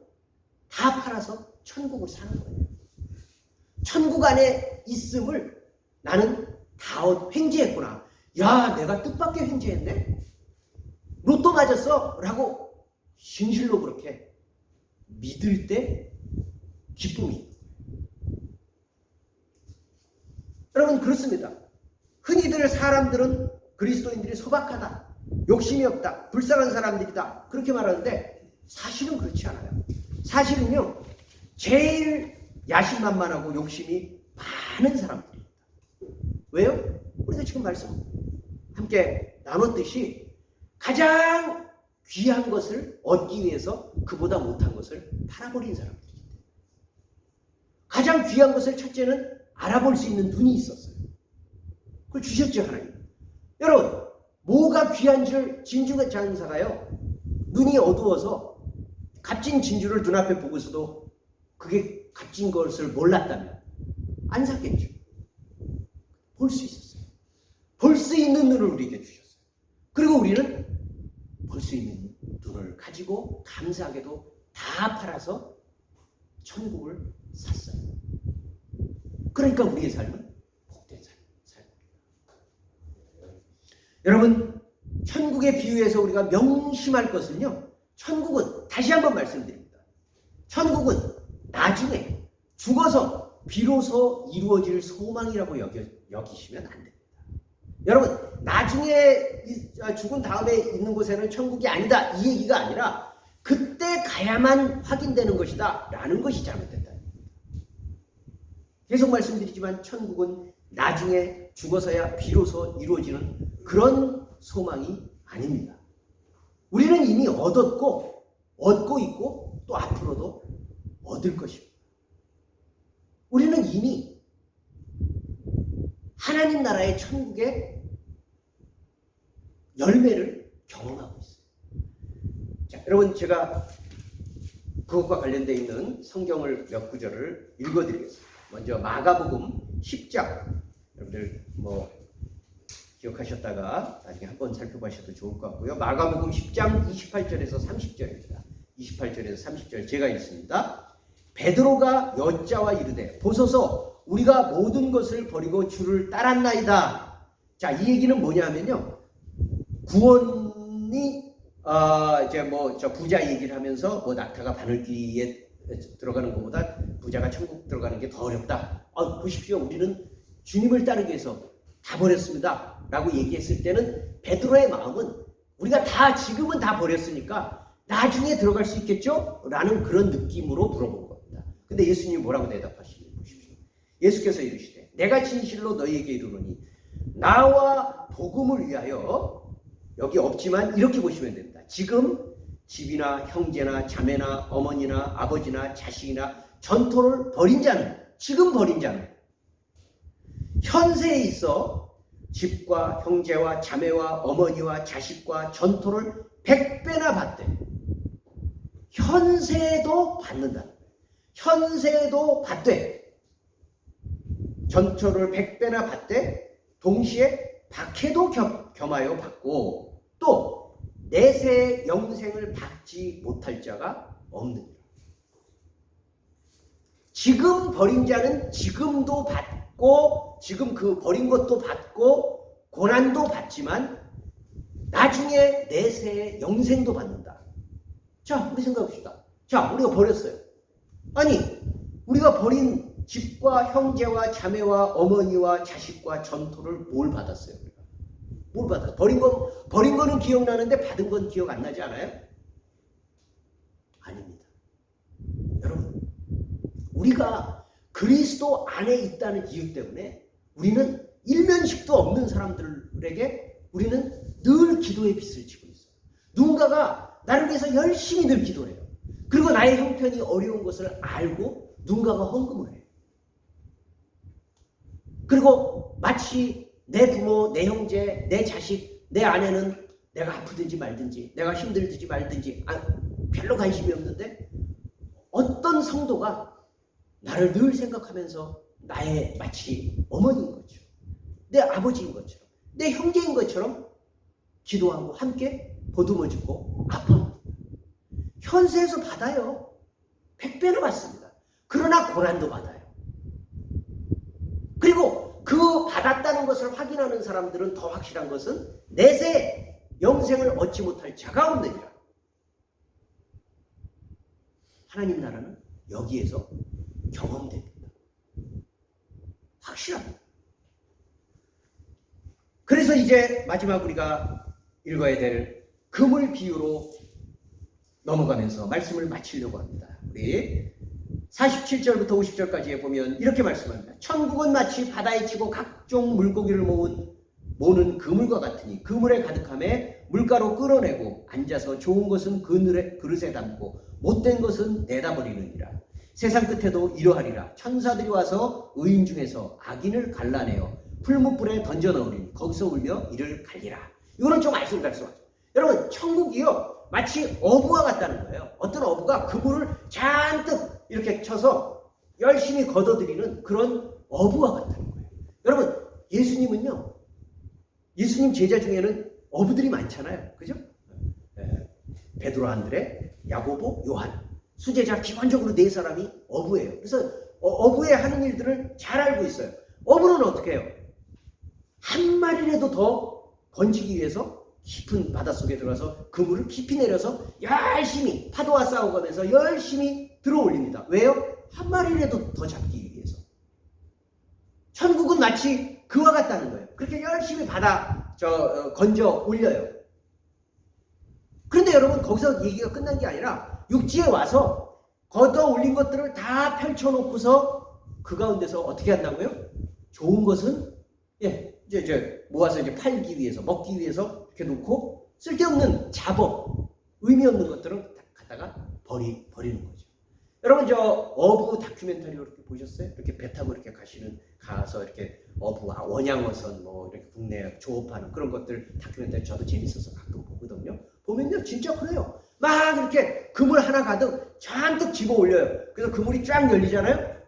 다 팔아서 천국을 사는 거예요. 천국 안에 있음을 나는 다 횡재했구나. 야, 내가 뜻밖의 횡재했네? 로또 맞았어? 라고 진실로 그렇게 믿을 때 기쁨이. 여러분, 그렇습니다. 흔히들 사람들은 그리스도인들이 소박하다, 욕심이 없다, 불쌍한 사람들이다, 그렇게 말하는데 사실은 그렇지 않아요. 사실은요, 제일 야심만만하고 욕심이 많은 사람들입니다. 왜요? 우리가 지금 말씀 함께 나눴듯이 가장 귀한 것을 얻기 위해서 그보다 못한 것을 팔아버린 사람들이기 때문에. 가장 귀한 것을 첫째는 알아볼 수 있는 눈이 있었어요. 그걸 주셨죠, 하나님. 여러분, 뭐가 귀한 줄 진주 장사가요, 눈이 어두워서 값진 진주를 눈앞에 보고서도 그게 값진 것을 몰랐다면 안 샀겠죠. 볼 수 있었어요. 볼 수 있는 눈을 우리에게 주셨어요. 그리고 우리는 볼 수 있는 눈을 가지고 감사하게도 다 팔아서 천국을 샀어요. 그러니까 우리의 삶은 복된 삶입니다. 여러분, 천국의 비유에서 우리가 명심할 것은요, 천국은, 다시 한번 말씀드립니다, 천국은 나중에 죽어서 비로소 이루어질 소망이라고 여기시면 안 됩니다. 여러분, 나중에 죽은 다음에 있는 곳에는 천국이 아니다, 이 얘기가 아니라 그때 가야만 확인되는 것이다 라는 것이 잘못된다. 계속 말씀드리지만 천국은 나중에 죽어서야 비로소 이루어지는 그런 소망이 아닙니다. 우리는 이미 얻었고 얻고 있고 또 앞으로도 얻을 것입니다. 우리는 이미 하나님 나라의 천국의 열매를 경험하고 있어요. 자, 여러분, 제가 그것과 관련되어 있는 성경을 몇 구절을 읽어드리겠습니다. 먼저 마가복음 10장, 여러분들 기억하셨다가 나중에 한번 살펴보셔도 좋을 것 같고요. 마가복음 10장 28절에서 30절입니다. 28절에서 30절 제가 읽습니다. 베드로가 여짜와 이르되 보소서, 우리가 모든 것을 버리고 주를 따랐나이다. 자, 이 얘기는 뭐냐면요, 구원이 이제 저 부자 얘기를 하면서 낙타가 바늘귀에 들어가는 것보다 부자가 천국 들어가는 게 더 어렵다. 보십시오, 우리는 주님을 따르기 위해서 다 버렸습니다 라고 얘기했을 때는 베드로의 마음은 우리가 다 지금은 다 버렸으니까 나중에 들어갈 수 있겠죠? 라는 그런 느낌으로 물어본 겁니다. 근데 예수님이 뭐라고 대답하시는지 보십시오. 예수께서 이르시되 내가 진실로 너희에게 이르노니 나와 복음을 위하여, 여기 없지만 이렇게 보시면 됩니다. 지금 집이나 형제나 자매나 어머니나 아버지나 자식이나 전토를 벌인 자는, 지금 벌인 자는 현세에 있어 집과 형제와 자매와 어머니와 자식과 전토를 100배나 받되, 현세에도 받는다. 현세에도 받되, 전토를 100배나 받되 동시에 박해도 겸하여 받고 또 내세의 영생을 받지 못할 자가 없느니라. 지금 버린 자는 지금도 받고, 지금 그 버린 것도 받고 고난도 받지만 나중에 내세의 영생도 받는다. 자, 우리 생각합시다. 자, 우리가 버렸어요. 아니, 우리가 버린 집과 형제와 자매와 어머니와 자식과 전토를 뭘 받았어요? 우리가 뭘 받았어요? 버린 거는 기억나는데 받은 건 기억 안 나지 않아요? 우리가 그리스도 안에 있다는 이유 때문에 우리는 일면식도 없는 사람들에게 우리는 늘 기도의 빛을 지고 있어요. 누군가가 나를 위해서 열심히 늘 기도해요. 그리고 나의 형편이 어려운 것을 알고 누군가가 헌금을 해요. 그리고 마치 내 부모, 내 형제, 내 자식, 내 아내는 내가 아프든지 말든지 내가 힘들든지 말든지 별로 관심이 없는데 어떤 성도가 나를 늘 생각하면서 나의 마치 어머니인 것처럼 내 아버지인 것처럼 내 형제인 것처럼 기도하고 함께 보듬어주고 아파합니다. 현세에서 받아요. 100배나 받습니다. 그러나 고난도 받아요. 그리고 그 받았다는 것을 확인하는 사람들은 더 확실한 것은 내세 영생을 얻지 못할 자가 없느니라. 하나님 나라는 여기에서 경험됩니다. 확실합니다. 그래서 이제 마지막 우리가 읽어야 될 그물 비유로 넘어가면서 말씀을 마치려고 합니다. 우리 47절부터 50절까지에 보면 이렇게 말씀합니다. 천국은 마치 바다에 치고 각종 물고기를 모으는 그물과 같으니 그물에 가득함에 물가로 끌어내고 앉아서 좋은 것은 그릇에 담고 못된 것은 내다 버리느니라. 세상 끝에도 이러하리라. 천사들이 와서 의인 중에서 악인을 갈라내어 풀무불에 던져 넣으리니 거기서 울며 이를 갈리라. 이거는 좀 알쏭달쏭하죠. 여러분 천국이요 마치 어부와 같다는 거예요. 어떤 어부가 그물을 잔뜩 이렇게 쳐서 열심히 걷어들이는 그런 어부와 같다는 거예요. 여러분 예수님은요, 예수님 제자 중에는 어부들이 많잖아요. 그죠? 베드로, 안드레, 야고보, 요한. 수제자 기본적으로 네 사람이 어부예요. 그래서 어부의 하는 일들을 잘 알고 있어요. 어부는 어떻게 해요? 한 마리라도 더 건지기 위해서 깊은 바닷속에 들어가서 그물을 깊이 내려서 열심히 파도와 싸워가면서 열심히 들어올립니다. 왜요? 한 마리라도 더 잡기 위해서. 천국은 마치 그와 같다는 거예요. 그렇게 열심히 건져 올려요. 그런데 여러분 거기서 얘기가 끝난 게 아니라 육지에 와서 걷어 올린 것들을 다 펼쳐놓고서 그 가운데서 어떻게 한다고요? 좋은 것은 이제 모아서 이제 팔기 위해서 먹기 위해서 이렇게 놓고 쓸데없는 잡어, 의미 없는 것들은 갖다가 버리는 거죠. 여러분 저 어부 다큐멘터리 이렇게 보셨어요? 이렇게 배 타고 이렇게 가서 이렇게 어부와 원양어선 뭐 이렇게 국내 조업하는 그런 것들 다큐멘터리 저도 재밌어서 가끔 보거든요. 보면요 진짜 그래요. 막 이렇게 그물 하나 가득 잔뜩 집어 올려요. 그래서 그물이 쫙 열리잖아요.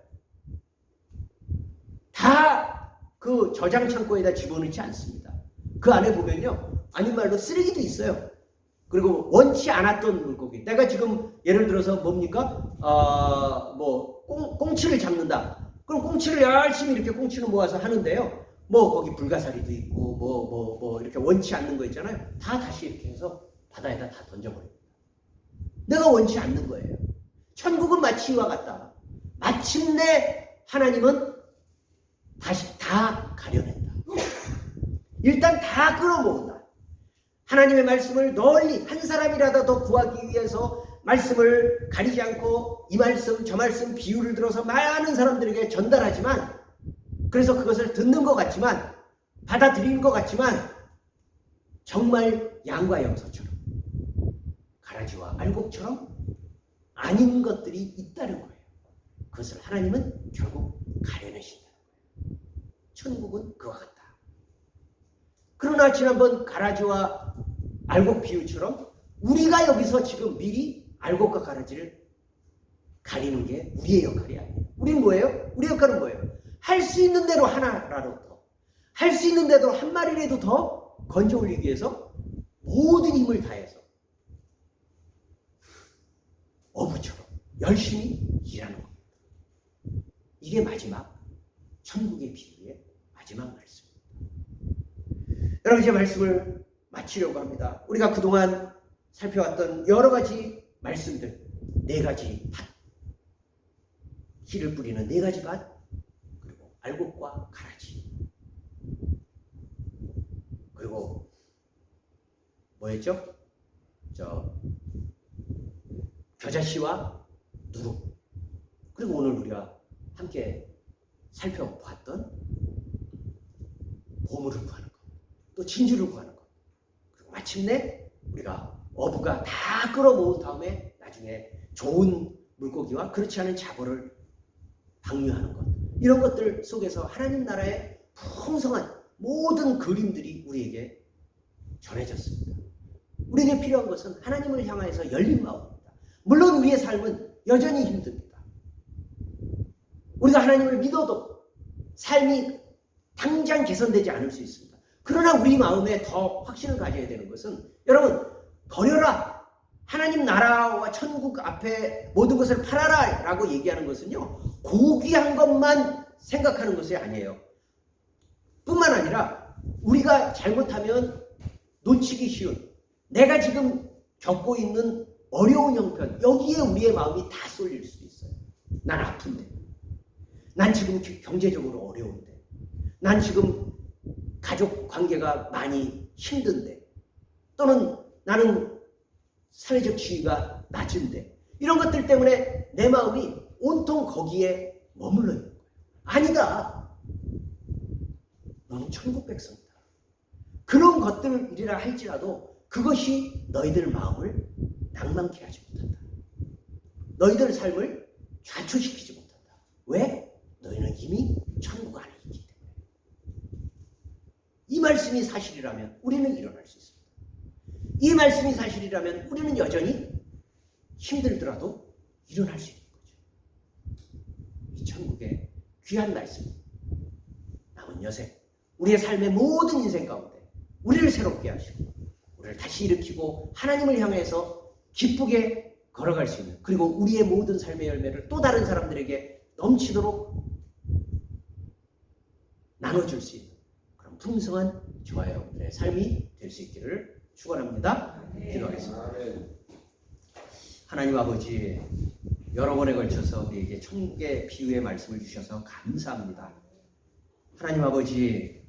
다 그 저장 창고에다 집어넣지 않습니다. 그 안에 보면요 아닌 말로 쓰레기도 있어요. 그리고 원치 않았던 물고기. 내가 지금 예를 들어서 뭡니까? 꽁치를 잡는다. 그럼 꽁치를 열심히 이렇게 꽁치를 모아서 하는데요. 거기 불가사리도 있고 이렇게 원치 않는 거 있잖아요. 다시 이렇게 해서 바다에다 다 던져버립니다. 내가 원치 않는 거예요. 천국은 마치 이와 같다. 마침내 하나님은 다시 다 가려낸다. 일단 다 끌어모은다. 하나님의 말씀을 널리 한 사람이라도 더 구하기 위해서 말씀을 가리지 않고 이 말씀 저 말씀 비유를 들어서 많은 사람들에게 전달하지만 그래서 그것을 듣는 것 같지만 받아들이는 것 같지만 정말 양과 염소처럼 가라지와 알곡처럼 아닌 것들이 있다는 거예요. 그것을 하나님은 결국 가려내신다. 천국은 그와 같다. 그러나 지난번 가라지와 알곡 비유처럼 우리가 여기서 지금 미리 알곡과 가라지를 가리는 게 우리의 역할이 아니에요. 우리는 뭐예요? 우리 역할은 뭐예요? 할 수 있는 대로 하나라도 더, 할 수 있는 대로 한 마리라도 더 건져 올리기 위해서 모든 힘을 다해서 어부처럼 열심히 일하는 겁니다. 이게 마지막 천국의 비유의 마지막 말씀입니다. 여러분 이제 말씀을 마치려고 합니다. 우리가 그동안 살펴왔던 여러 가지 말씀들, 네 가지 밭, 씨를 뿌리는 네 가지 밭, 그리고 알곡과 가라지, 그리고 뭐였죠? 겨자씨와 누룩. 그 그리고 오늘 우리가 함께 살펴봤던 보물을 구하는 것, 또 진주를 구하는 것, 그리고 마침내 우리가 어부가 다 끌어모은 다음에 나중에 좋은 물고기와 그렇지 않은 자고를 방류하는 것, 이런 것들 속에서 하나님 나라의 풍성한 모든 그림들이 우리에게 전해졌습니다. 우리에게 필요한 것은 하나님을 향해서 열린 마음입니다. 물론 우리의 삶은 여전히 힘듭니다. 우리가 하나님을 믿어도 삶이 당장 개선되지 않을 수 있습니다. 그러나 우리 마음에 더 확신을 가져야 되는 것은, 여러분, 버려라, 하나님 나라와 천국 앞에 모든 것을 팔아라 라고 얘기하는 것은요, 고귀한 것만 생각하는 것이 아니에요. 뿐만 아니라 우리가 잘못하면 놓치기 쉬운, 내가 지금 겪고 있는 어려운 형편, 여기에 우리의 마음이 다 쏠릴 수도 있어요. 난 아픈데, 난 지금 경제적으로 어려운데, 난 지금 가족 관계가 많이 힘든데, 또는 나는 사회적 지위가 낮은데, 이런 것들 때문에 내 마음이 온통 거기에 머물러 있는 거예요. 아니다, 너는 천국 백성이다. 그런 것들이라 할지라도 그것이 너희들 마음을 낭만케 하지 못한다. 너희들 삶을 좌초시키지 못한다. 왜? 너희는 이미 천국 안에 있기 때문에. 이 말씀이 사실이라면 우리는 일어날 수 있습니다. 이 말씀이 사실이라면 우리는 여전히 힘들더라도 일어날 수 있는 거죠. 이 천국의 귀한 말씀, 남은 여생, 우리의 삶의 모든 인생 가운데 우리를 새롭게 하시고 우리를 다시 일으키고 하나님을 향해서 기쁘게 걸어갈 수 있는, 그리고 우리의 모든 삶의 열매를 또 다른 사람들에게 넘치도록 나눠줄 수 있는 그런 풍성한 저와 여러분들의 삶이 될 수 있기를 축원합니다. 기도하겠습니다. 하나님 아버지, 여러 번에 걸쳐서 우리에게 천국의 비유의 말씀을 주셔서 감사합니다. 하나님 아버지,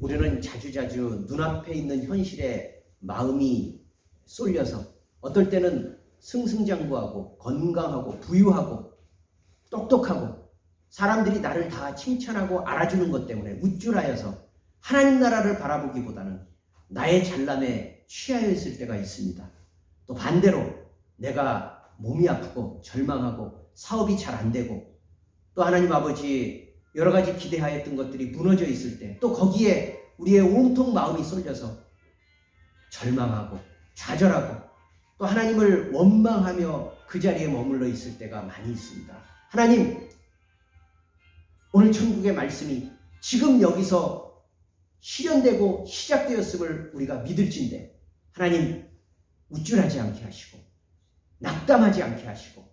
우리는 자주자주 눈앞에 있는 현실에 마음이 쏠려서 어떨 때는 승승장구하고 건강하고 부유하고 똑똑하고 사람들이 나를 다 칭찬하고 알아주는 것 때문에 우쭐하여서 하나님 나라를 바라보기보다는 나의 잘남에 취하여 있을 때가 있습니다. 또 반대로 내가 몸이 아프고 절망하고 사업이 잘 안 되고 또 하나님 아버지 여러 가지 기대하였던 것들이 무너져 있을 때, 또 거기에 우리의 온통 마음이 쏠려서 절망하고 좌절하고 또 하나님을 원망하며 그 자리에 머물러 있을 때가 많이 있습니다. 하나님, 오늘 천국의 말씀이 지금 여기서 실현되고 시작되었음을 우리가 믿을진데, 하나님 우쭐하지 않게 하시고 낙담하지 않게 하시고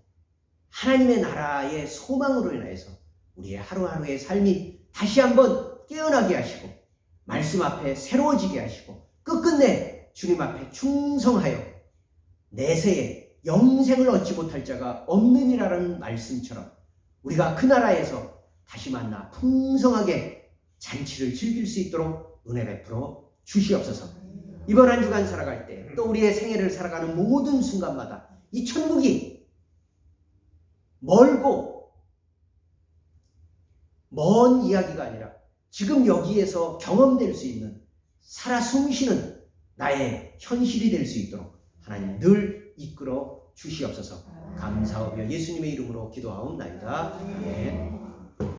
하나님의 나라의 소망으로 인하여서 우리의 하루하루의 삶이 다시 한번 깨어나게 하시고 말씀 앞에 새로워지게 하시고 끝끝내 주님 앞에 충성하여 내세에 영생을 얻지 못할 자가 없느니라는 말씀처럼 우리가 그 나라에서 다시 만나 풍성하게 잔치를 즐길 수 있도록 은혜 베풀어 주시옵소서. 이번 한 주간 살아갈 때, 또 우리의 생애를 살아가는 모든 순간마다 이 천국이 멀고 먼 이야기가 아니라 지금 여기에서 경험될 수 있는 살아 숨쉬는 나의 현실이 될 수 있도록 하나님 늘 이끌어 주시옵소서. 감사하며 예수님의 이름으로 기도하옵나이다. 아멘.